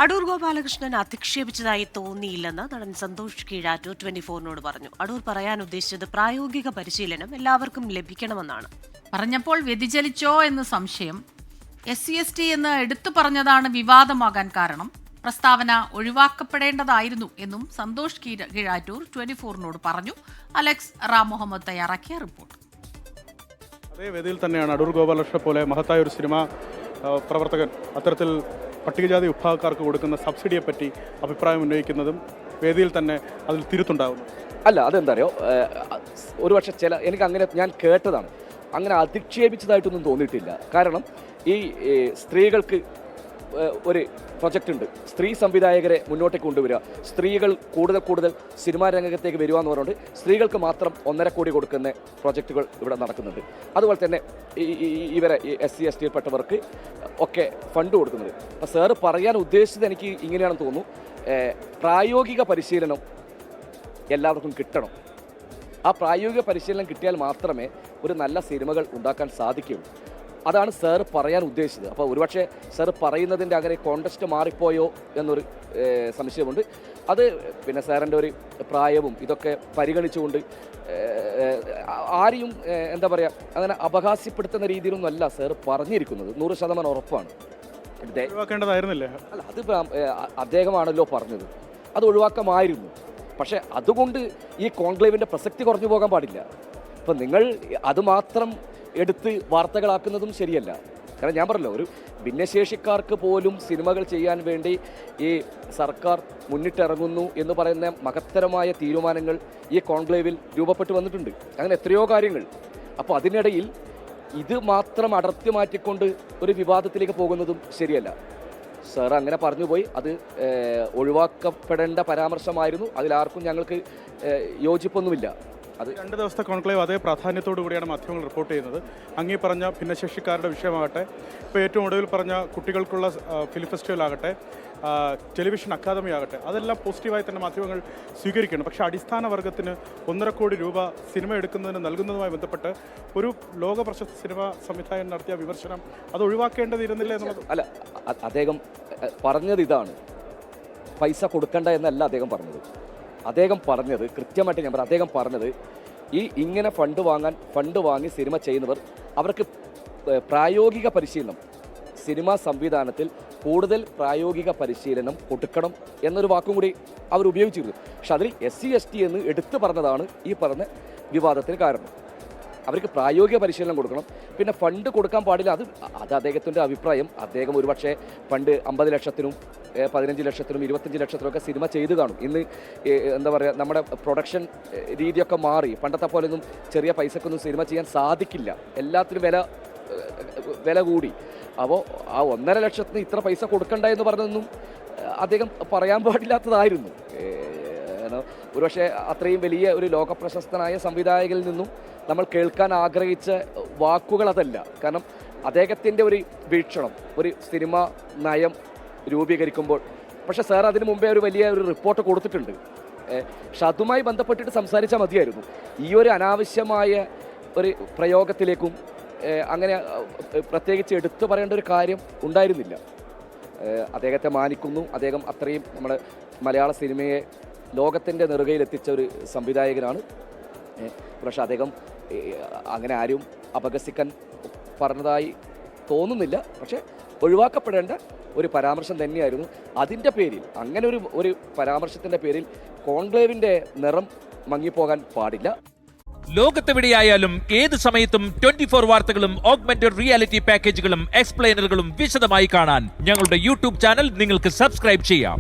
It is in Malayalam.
അടൂർ ഗോപാലകൃഷ്ണൻ അധിക്ഷേപിച്ചതായി തോന്നിയില്ലെന്ന് നടൻ സന്തോഷ് കീഴാറ്റൂർ 24-നോട് പറഞ്ഞു. അടൂർ പറയാൻ ഉദ്ദേശിച്ചത് പ്രായോഗിക പരിശീലനം എല്ലാവർക്കും ലഭിക്കണമെന്നാണ്. പറഞ്ഞപ്പോൾ വ്യതിചലിച്ചോ എന്ന് സംശയം. SC/ST എന്ന് എടുത്തു പറഞ്ഞതാണ് വിവാദമാകാൻ കാരണം. പ്രസ്താവന ഒഴിവാക്കപ്പെടേണ്ടതായിരുന്നു എന്നും സന്തോഷ് കീഴാറ്റൂർ 24-നോട് പറഞ്ഞു. അലക്സ് റാം മുഹമ്മദ് തയ്യാറാക്കിയ റിപ്പോർട്ട്. അതേ വേദിയിൽ തന്നെയാണ് അടൂർ ഗോപാലകൃഷ്ണനെ പോലെ മഹത്തായ ഒരു സിനിമാ പ്രവർത്തകൻ അത്തരത്തിൽ പട്ടികജാതി വിഭാഗക്കാർക്ക് കൊടുക്കുന്ന സബ്സിഡിയെപ്പറ്റി അഭിപ്രായം ഉന്നയിക്കുന്നതും വേദിയിൽ തന്നെ അതിൽ തിരുത്തുണ്ടാകുന്നു. അല്ല, അതെന്താ അറിയോ, ഒരുപക്ഷെ എനിക്ക് അങ്ങനെ ഞാൻ കേട്ടതാണ്, അങ്ങനെ അധിക്ഷേപിച്ചതായിട്ടൊന്നും തോന്നിയിട്ടില്ല. കാരണം ഈ സ്ത്രീകൾക്ക് ഒരു പ്രൊജക്റ്റ് ഉണ്ട്, സ്ത്രീ സംവിധായകരെ മുന്നോട്ടേക്ക് കൊണ്ടുവരിക, സ്ത്രീകൾ കൂടുതൽ സിനിമാ രംഗത്തേക്ക് വരിക എന്ന് പറഞ്ഞുകൊണ്ട് സ്ത്രീകൾക്ക് മാത്രം 1.5 കോടി കൊടുക്കുന്ന പ്രൊജക്റ്റുകൾ ഇവിടെ നടക്കുന്നുണ്ട്. അതുപോലെ തന്നെ ഇവരെ SC/ST പെട്ടവർക്ക് ഒക്കെ ഫണ്ട് കൊടുക്കുന്നുണ്ട്. അപ്പോൾ സാറ് പറയാൻ ഉദ്ദേശിച്ചത് എനിക്ക് ഇങ്ങനെയാണെന്ന് തോന്നുന്നു, പ്രായോഗിക പരിശീലനം എല്ലാവർക്കും കിട്ടണം. ആ പ്രായോഗിക പരിശീലനം കിട്ടിയാൽ മാത്രമേ ഒരു നല്ല സിനിമകൾ ഉണ്ടാക്കാൻ സാധിക്കുകയുള്ളൂ. അതാണ് സാർ പറയാൻ ഉദ്ദേശിച്ചത്. അപ്പോൾ ഒരുപക്ഷെ സാർ പറയുന്നതിൻ്റെ അങ്ങനെ കോണ്ടക്സ്റ്റ് മാറിപ്പോയോ എന്നൊരു സംശയമുണ്ട്. അത് പിന്നെ സാറിൻ്റെ ഒരു പ്രായവും ഇതൊക്കെ പരിഗണിച്ചുകൊണ്ട് ആരെയും എന്താ പറയുക അങ്ങനെ അപഹാസ്യപ്പെടുത്തുന്ന രീതിയിലൊന്നും അല്ല സാർ പറഞ്ഞിരിക്കുന്നത്. 100% ഉറപ്പാണ്. അല്ല, അത് അദ്ദേഹമാണല്ലോ പറഞ്ഞത്, അത് ഒഴിവാക്കാമായിരുന്നു. പക്ഷേ അതുകൊണ്ട് ഈ കോൺക്ലേവിൻ്റെ പ്രസക്തി കുറഞ്ഞു പോകാൻ പാടില്ല. അപ്പം നിങ്ങൾ അത് മാത്രം എടുത്ത് വാർത്തകളാക്കുന്നതും ശരിയല്ല. കാരണം ഞാൻ പറഞ്ഞല്ലോ, ഒരു ഭിന്നശേഷിക്കാർക്ക് പോലും സിനിമകൾ ചെയ്യാൻ വേണ്ടി ഈ സർക്കാർ മുന്നിട്ടിറങ്ങുന്നു എന്ന് പറയുന്ന മഹത്തരമായ തീരുമാനങ്ങൾ ഈ കോൺക്ലേവിൽ രൂപപ്പെട്ടു വന്നിട്ടുണ്ട്. അങ്ങനെ എത്രയോ കാര്യങ്ങൾ. അപ്പോൾ അതിനിടയിൽ ഇത് മാത്രം അടർത്തി മാറ്റിക്കൊണ്ട് ഒരു വിവാദത്തിലേക്ക് പോകുന്നതും ശരിയല്ല. സാർ അങ്ങനെ പറഞ്ഞുപോയി, അത് ഒഴിവാക്കപ്പെടേണ്ട പരാമർശമായിരുന്നു. അതിലാർക്കും ഞങ്ങൾക്ക് യോജിപ്പൊന്നുമില്ല. അത് 2 ദിവസത്തെ കോൺക്ലേവ് അതേ പ്രാധാന്യത്തോടു കൂടിയാണ് മാധ്യമങ്ങൾ റിപ്പോർട്ട് ചെയ്യുന്നത്. അങ്ങീ പറഞ്ഞ ഭിന്നശേഷിക്കാരുടെ വിഷയമാകട്ടെ, ഇപ്പോൾ ഏറ്റവും ഒടുവിൽ പറഞ്ഞ കുട്ടികൾക്കുള്ള ഫിലിം ഫെസ്റ്റിവൽ ആകട്ടെ, ടെലിവിഷൻ അക്കാദമി ആകട്ടെ, അതെല്ലാം പോസിറ്റീവായി തന്നെ മാധ്യമങ്ങൾ സ്വീകരിക്കണം. പക്ഷേ അടിസ്ഥാന വർഗത്തിന് 1.5 കോടി രൂപ സിനിമ എടുക്കുന്നതിന് നൽകുന്നതുമായി ബന്ധപ്പെട്ട് ഒരു ലോക പ്രശസ്ത സിനിമാ സംവിധായകൻ നടത്തിയ വിമർശനം അത് ഒഴിവാക്കേണ്ടതിരുന്നില്ല എന്നുള്ളത്. അല്ല, അദ്ദേഹം പറഞ്ഞത് ഇതാണ്, പൈസ കൊടുക്കണ്ട എന്നല്ല അദ്ദേഹം പറഞ്ഞത്. അദ്ദേഹം പറഞ്ഞത് കൃത്യമായിട്ട് ഞാൻ പറയാം. അദ്ദേഹം പറഞ്ഞത് ഇങ്ങനെ ഫണ്ട് വാങ്ങി സിനിമ ചെയ്യുന്നവർ അവർക്ക് പ്രായോഗിക പരിശീലനം, സിനിമാ സംവിധാനത്തിൽ കൂടുതൽ പ്രായോഗിക പരിശീലനം കൊടുക്കണം എന്നൊരു വാക്കും കൂടി അവർ ഉപയോഗിച്ചിരുന്നു. പക്ഷെ അതിൽ SC/ST എന്ന് എടുത്തു പറഞ്ഞതാണ് ഈ പറഞ്ഞ വിവാദത്തിന് കാരണം. അവർക്ക് പ്രായോഗിക പരിശീലനം കൊടുക്കണം, പിന്നെ ഫണ്ട് കൊടുക്കാൻ പാടില്ല. അത് അദ്ദേഹത്തിൻ്റെ അഭിപ്രായം. അദ്ദേഹം ഒരുപക്ഷെ പണ്ട് 50 ലക്ഷത്തിനും 15 ലക്ഷത്തിനും 25 ലക്ഷത്തിനൊക്കെ സിനിമ ചെയ്തു കാണും. ഇന്ന് എന്താ പറയുക, നമ്മുടെ പ്രൊഡക്ഷൻ രീതിയൊക്കെ മാറി. പണ്ടത്തെ പോലെയൊന്നും ചെറിയ പൈസക്കൊന്നും സിനിമ ചെയ്യാൻ സാധിക്കില്ല. എല്ലാത്തിനും വില കൂടി. അപ്പോൾ ആ 1.5 ലക്ഷത്തിന് ഇത്ര പൈസ കൊടുക്കണ്ട എന്ന് പറഞ്ഞതൊന്നും അദ്ദേഹം പറയാൻ പാടില്ലാത്തതായിരുന്നു. ഒരുപക്ഷെ അത്രയും വലിയ ഒരു ലോകപ്രശസ്തനായ സംവിധായകരിൽ നിന്നും നമ്മൾ കേൾക്കാൻ ആഗ്രഹിച്ച വാക്കുകൾ അതല്ല. കാരണം അദ്ദേഹത്തിൻ്റെ ഒരു വീക്ഷണം, ഒരു സിനിമ നയം രൂപീകരിക്കുമ്പോൾ, പക്ഷേ സാർ അതിന് മുമ്പേ ഒരു വലിയ ഒരു റിപ്പോർട്ട് കൊടുത്തിട്ടുണ്ട്. പക്ഷെ അതുമായി ബന്ധപ്പെട്ടിട്ട് സംസാരിച്ചാൽ മതിയായിരുന്നു. ഈ ഒരു അനാവശ്യമായ ഒരു പ്രയോഗത്തിലേക്കും അങ്ങനെ പ്രത്യേകിച്ച് എടുത്തു പറയേണ്ട ഒരു കാര്യം ഉണ്ടായിരുന്നില്ല. അദ്ദേഹത്തെ മാനിക്കുന്നു. അദ്ദേഹം അത്രയും നമ്മുടെ മലയാള സിനിമയെ ലോകത്തിൻ്റെ നെറുകയിലെത്തിച്ച ഒരു സംവിധായകനാണ്. പക്ഷെ അദ്ദേഹം അങ്ങനെ ആരും അപഹസിക്കാൻ പറഞ്ഞതായി തോന്നുന്നില്ല. പക്ഷെ ഒഴിവാക്കപ്പെടേണ്ട ഒരു പരാമർശം തന്നെയായിരുന്നു. അതിൻ്റെ പേരിൽ, അങ്ങനെ ഒരു പരാമർശത്തിൻ്റെ പേരിൽ കോൺക്ലേവിൻ്റെ നിറം മങ്ങിപ്പോകാൻ പാടില്ല. ലോകത്തെവിടെയായാലും ഏത് സമയത്തും 24 വാർത്തകളും ഓഗ്മെന്റഡ് റിയാലിറ്റി പാക്കേജുകളും എക്സ്പ്ലെയിനറുകളും വിശദമായി കാണാൻ ഞങ്ങളുടെ YouTube ചാനൽ നിങ്ങൾക്ക് സബ്സ്ക്രൈബ് ചെയ്യാം.